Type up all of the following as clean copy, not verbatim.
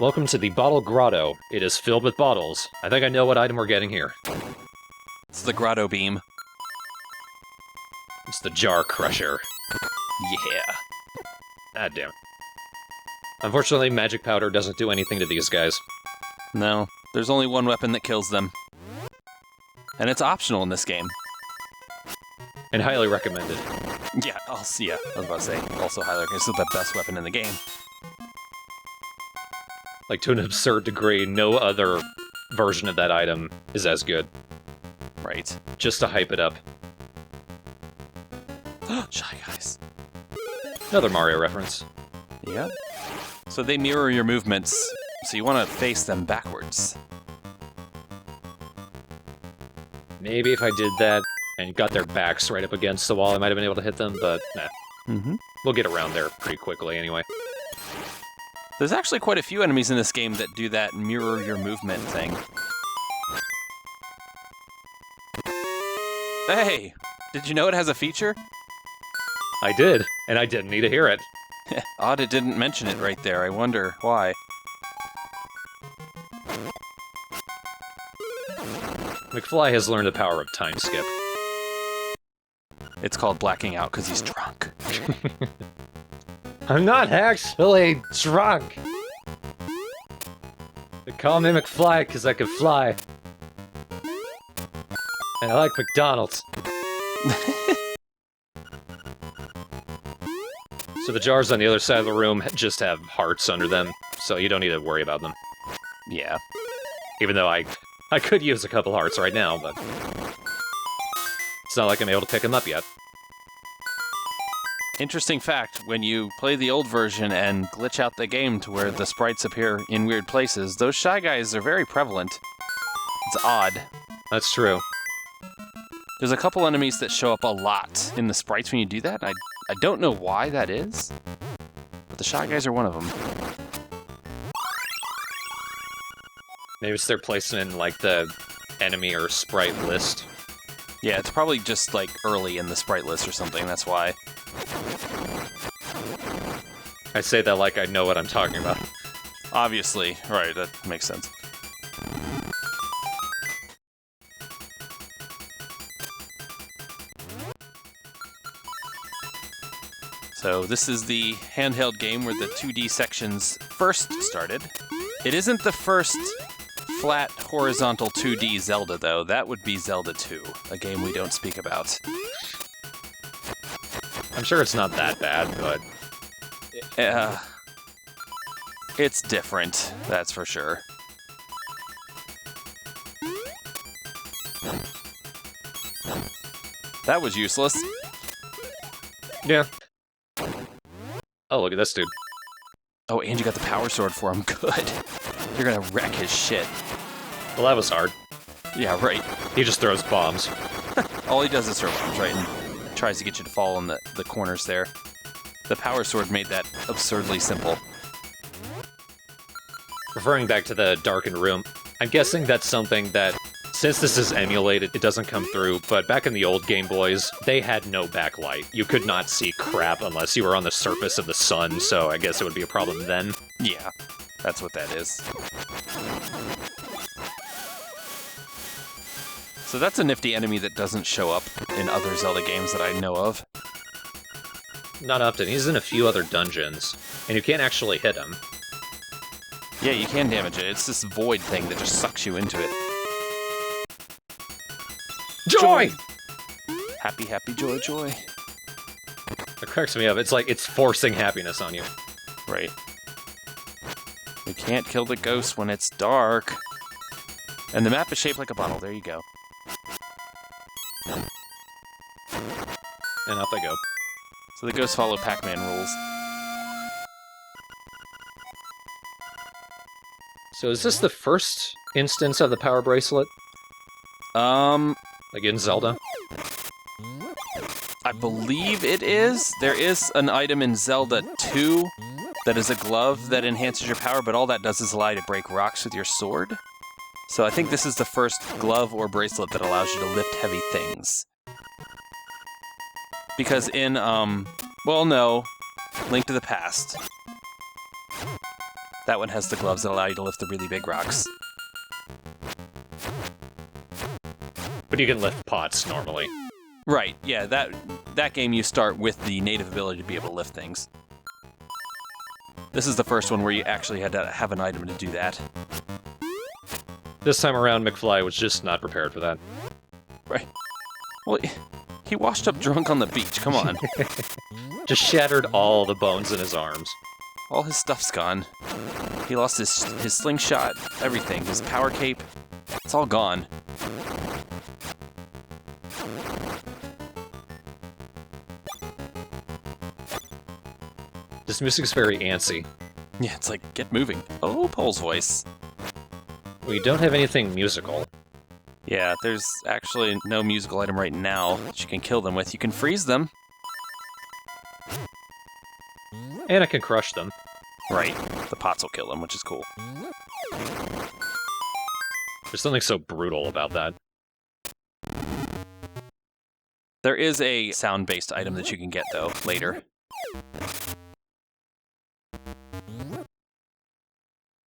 Welcome to the Bottle Grotto. It is filled with bottles. I think I know what item we're getting here. It's the Grotto beam. It's the Jar Crusher. Yeah. Ah, damn it. Unfortunately, magic powder doesn't do anything to these guys. No, there's only one weapon that kills them. And it's optional in this game. And highly recommended. Yeah, I was about to say, also highly recommended. It's the best weapon in the game. Like, to an absurd degree, no other version of that item is as good. Right. Just to hype it up. Shy Guys. Another Mario reference. Yeah. So they mirror your movements, so you want to face them backwards. Maybe if I did that and got their backs right up against the wall, I might have been able to hit them, but nah. We'll get around there pretty quickly anyway. There's actually quite a few enemies in this game that do that mirror your movement thing. Hey! Did you know it has a feature? I did, and I didn't need to hear it. Odd it didn't mention it right there. I wonder why. McFly has learned the power of time skip. It's called blacking out because he's drunk. I'm not actually drunk. They call me McFly because I can fly. And I like McDonald's. So the jars on the other side of the room just have hearts under them, so you don't need to worry about them. Yeah. Even though I could use a couple hearts right now, but it's not like I'm able to pick them up yet. Interesting fact, when you play the old version and glitch out the game to where the sprites appear in weird places, those Shy Guys are very prevalent. It's odd. That's true. There's a couple enemies that show up a lot in the sprites when you do that. I don't know why that is, but the Shy Guys are one of them. Maybe it's their placement in, like, the enemy or sprite list. Yeah, it's probably just, like, early in the sprite list or something, that's why. I say that like I know what I'm talking about. Obviously, right, that makes sense. So this is the handheld game where the 2D sections first started. It isn't the first flat, horizontal 2D Zelda, though. That would be Zelda 2, a game we don't speak about. I'm sure it's not that bad, but it's different, that's for sure. That was useless. yeah. Oh, look at this dude. Oh, and you got the power sword for him. Good. You're gonna wreck his shit. Well, that was hard. Yeah, right. He just throws bombs. All he does is throw bombs, right? And tries to get you to fall in the corners there. The power sword made that absurdly simple. Referring back to the darkened room, I'm guessing that's something that, since this is emulated, it doesn't come through, but back in the old Game Boys, they had no backlight. You could not see crap unless you were on the surface of the sun, so I guess it would be a problem then. Yeah, that's what that is. So that's a nifty enemy that doesn't show up in other Zelda games that I know of. Not often. He's in a few other dungeons, and you can't actually hit him. Yeah, you can damage it. It's this void thing that just sucks you into it. Joy! Happy, happy, joy, joy. It cracks me up. It's like it's forcing happiness on you. Right. You can't kill the ghost when it's dark. And the map is shaped like a bottle. There you go. And off they go. So the ghosts follow Pac-Man rules. So is this the first instance of the power bracelet? Like in Zelda? I believe it is. There is an item in Zelda 2 that is a glove that enhances your power, but all that does is allow you to break rocks with your sword. So I think this is the first glove or bracelet that allows you to lift heavy things. Because in, well, no, Link to the Past, That one has the gloves that allow you to lift the really big rocks. But you can lift pots normally. Right, yeah, that game you start with the native ability to be able to lift things. This is the first one where you actually had to have an item to do that. This time around, McFly was just not prepared for that. Right. Well, he washed up drunk on the beach, come on. Just shattered all the bones in his arms. All his stuff's gone. He lost his slingshot, everything, his power cape. It's all gone. This music's very antsy. Yeah, it's like, get moving. Oh, Pole's voice. We don't have anything musical. Yeah, there's actually no musical item right now that you can kill them with. You can freeze them. And I can crush them. Right. The pots will kill them, which is cool. There's something so brutal about that. There is a sound-based item that you can get, though, later.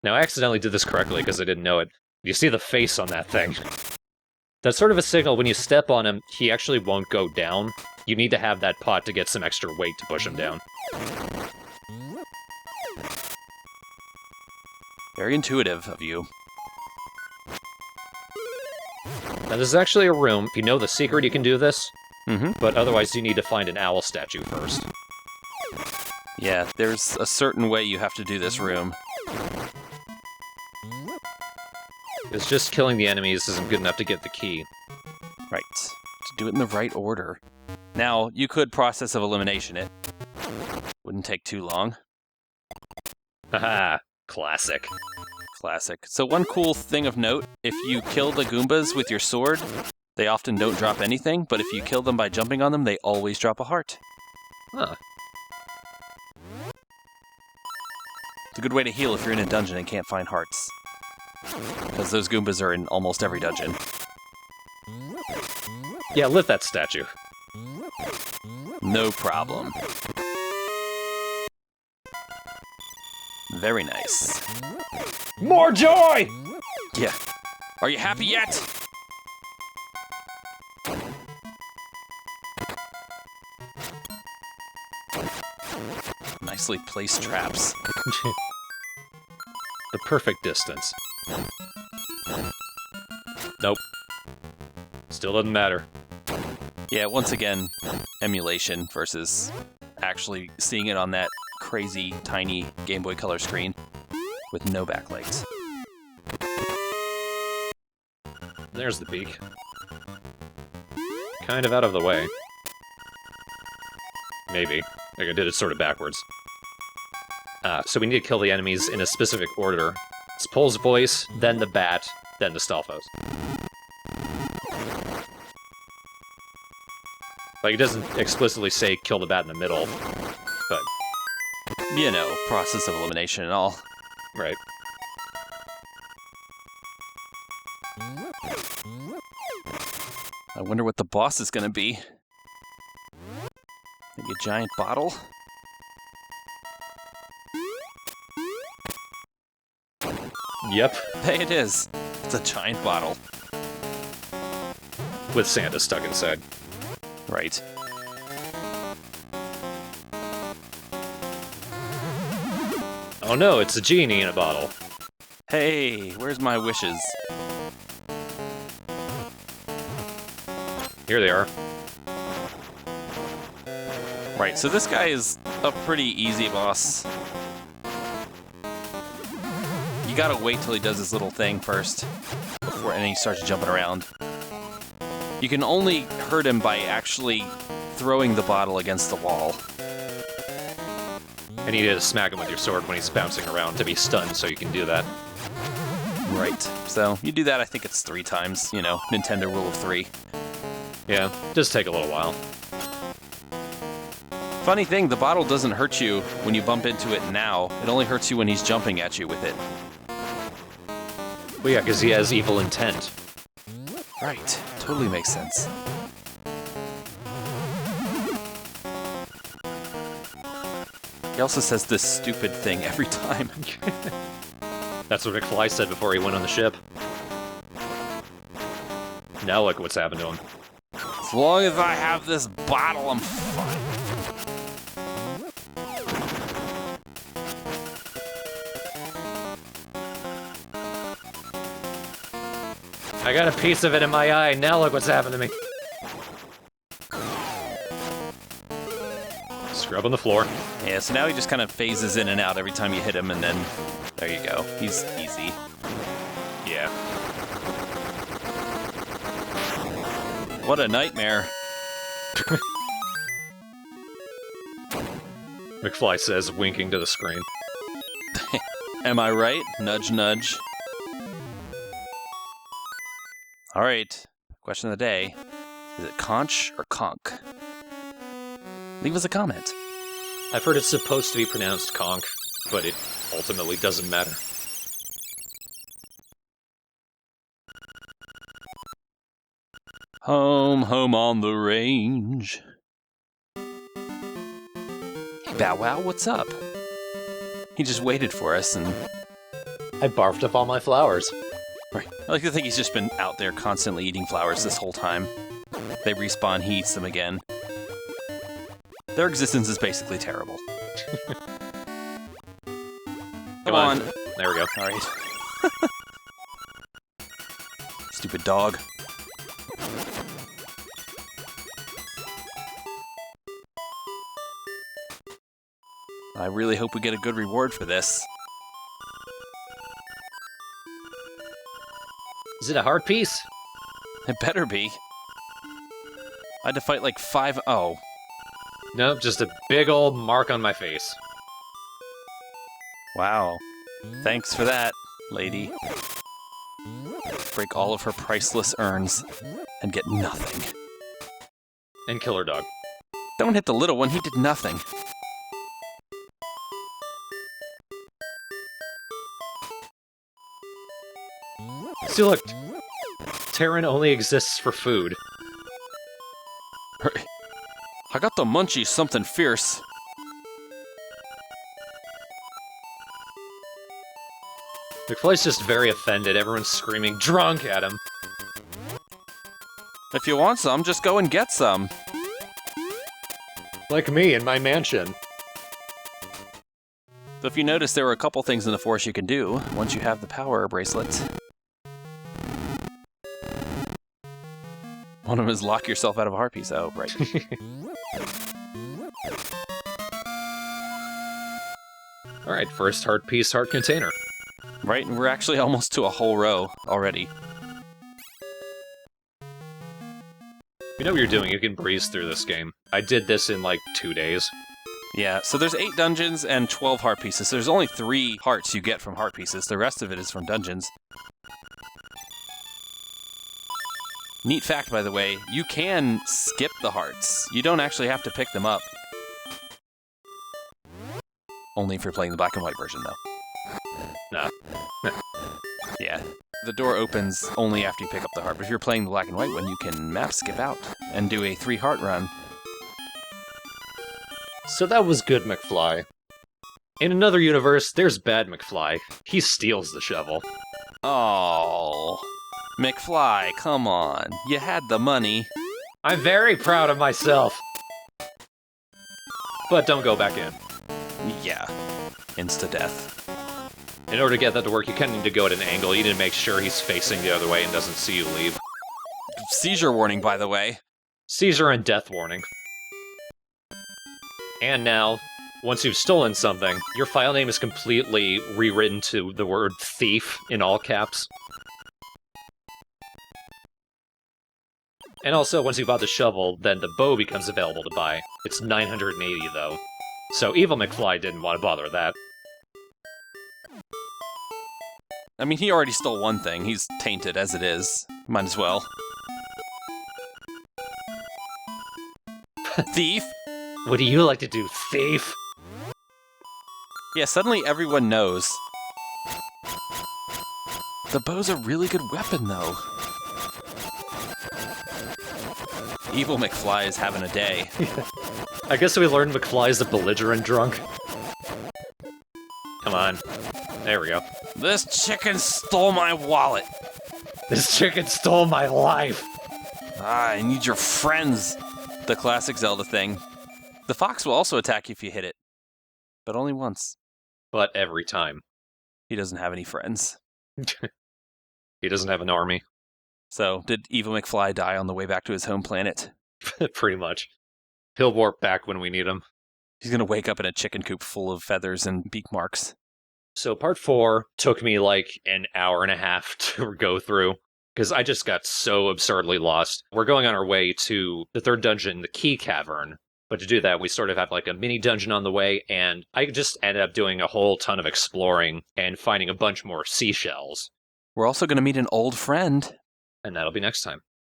Now, I accidentally did this correctly because I didn't know it. You see the face on that thing. That's sort of a signal when you step on him, he actually won't go down. You need to have that pot to get some extra weight to push him down. Very intuitive of you. Now, this is actually a room. If you know the secret, you can do this. Mm-hmm. But otherwise, you need to find an owl statue first. Yeah, there's a certain way you have to do this room. It's just killing the enemies isn't good enough to get the key. Right. To do it in the right order. Now, you could process of elimination it. Wouldn't take too long. Haha, classic. Classic. So one cool thing of note, if you kill the Goombas with your sword, they often don't drop anything, but if you kill them by jumping on them, they always drop a heart. Huh. It's a good way to heal if you're in a dungeon and can't find hearts. Because those Goombas are in almost every dungeon. Yeah, lift that statue. No problem. Very nice. More joy! Yeah. Are you happy yet? Nicely placed traps. The perfect distance. Nope. Still doesn't matter. Yeah, once again, emulation versus actually seeing it on that crazy, tiny Game Boy Color screen with no backlights. There's the beak. Kind of out of the way. Maybe. Like I did it sort of backwards. So we need to kill the enemies in a specific order. It's Pole's voice, then the bat, then the Stalfos. Like, it doesn't explicitly say kill the bat in the middle, but... You know, process of elimination and all. Right. I wonder what the boss is going to be. Maybe a giant bottle? Yep. Hey, it is. It's a giant bottle. With Santa stuck inside. Right. Oh no, it's a genie in a bottle. Hey, where's my wishes? Here they are. Right, so this guy is a pretty easy boss. You gotta wait till he does his little thing first, and then he starts jumping around. You can only hurt him by actually throwing the bottle against the wall. And you need to smack him with your sword when he's bouncing around to be stunned, so you can do that. Right, so you do that, I think it's 3 times, you know, Nintendo rule of 3. Yeah, just take a little while. Funny thing, the bottle doesn't hurt you when you bump into it now. It only hurts you when he's jumping at you with it. Well, yeah, because he has evil intent. Right, totally makes sense. He also says this stupid thing every time. That's what McFly said before he went on the ship. Now look what's happened to him. As long as I have this bottle, I'm fine. I got a piece of it in my eye, now look what's happened to me. Scrub on the floor. Yeah, so now he just kind of phases in and out every time you hit him, and then there you go. He's easy. Yeah. What a nightmare. McFly says, winking to the screen. Am I right? Nudge, nudge. All right. Question of the day. Is it conch or conch? Leave us a comment. I've heard it's supposed to be pronounced conch, but it ultimately doesn't matter. Home, home on the range. Hey, Bow Wow, what's up? He just waited for us and... I barfed up all my flowers. Right. I like to think he's just been out there constantly eating flowers this whole time. They respawn, he eats them again. Their existence is basically terrible. Come on. There we go. All right. Stupid dog. I really hope we get a good reward for this. Is it a hard piece? It better be. I had to fight like 5-0. Nope, just a big old mark on my face. Wow. Thanks for that, lady. Break all of her priceless urns and get nothing. And killer dog. Don't hit the little one, he did nothing. See, look, Terran only exists for food. I got the munchies, something fierce. McFly's just very offended. Everyone's screaming drunk at him. If you want some, just go and get some. Like me in my mansion. So if you notice, there were a couple things in the Force you can do once you have the power bracelet. One of them is lock yourself out of a heart piece. Oh, right. Alright, first heart piece, heart container. Right, and we're actually almost to a whole row already. You know what you're doing, you can breeze through this game. I did this in like 2 days. Yeah, so there's 8 dungeons and 12 heart pieces. So there's only 3 hearts you get from heart pieces. The rest of it is from dungeons. Neat fact, by the way, you can skip the hearts. You don't actually have to pick them up. Only if you're playing the black and white version, though. Nah. Yeah. The door opens only after you pick up the heart, but if you're playing the black and white one, you can map skip out and do a 3-heart run. So that was good McFly. In another universe, there's bad McFly. He steals the shovel. Oh, McFly, come on. You had the money. I'm very proud of myself. But don't go back in. Yeah. Insta-death. In order to get that to work, you kind of need to go at an angle. You need to make sure he's facing the other way and doesn't see you leave. Seizure warning, by the way. Seizure and death warning. And now, once you've stolen something, your file name is completely rewritten to the word thief in all caps. And also, once you bought the shovel, then the bow becomes available to buy. It's 980, though. So Evil McFly didn't want to bother with that. I mean, he already stole one thing. He's tainted as it is. Might as well. Thief? What do you like to do, thief? Yeah, suddenly everyone knows. The bow's a really good weapon, though. Evil McFly is having a day. I guess we learned McFly's a belligerent drunk. Come on. There we go. This chicken stole my wallet. This chicken stole my life. I need your friends. The classic Zelda thing. The fox will also attack you if you hit it. But only once. But every time. He doesn't have any friends. He doesn't have an army. So, did Evil McFly die on the way back to his home planet? Pretty much. He'll warp back when we need him. He's going to wake up in a chicken coop full of feathers and beak marks. So part 4 took me like an hour and a half to go through, because I just got so absurdly lost. We're going on our way to the 3rd dungeon, the Key Cavern. But to do that, we sort of have like a mini dungeon on the way, and I just ended up doing a whole ton of exploring and finding a bunch more seashells. We're also going to meet an old friend. And that'll be next time.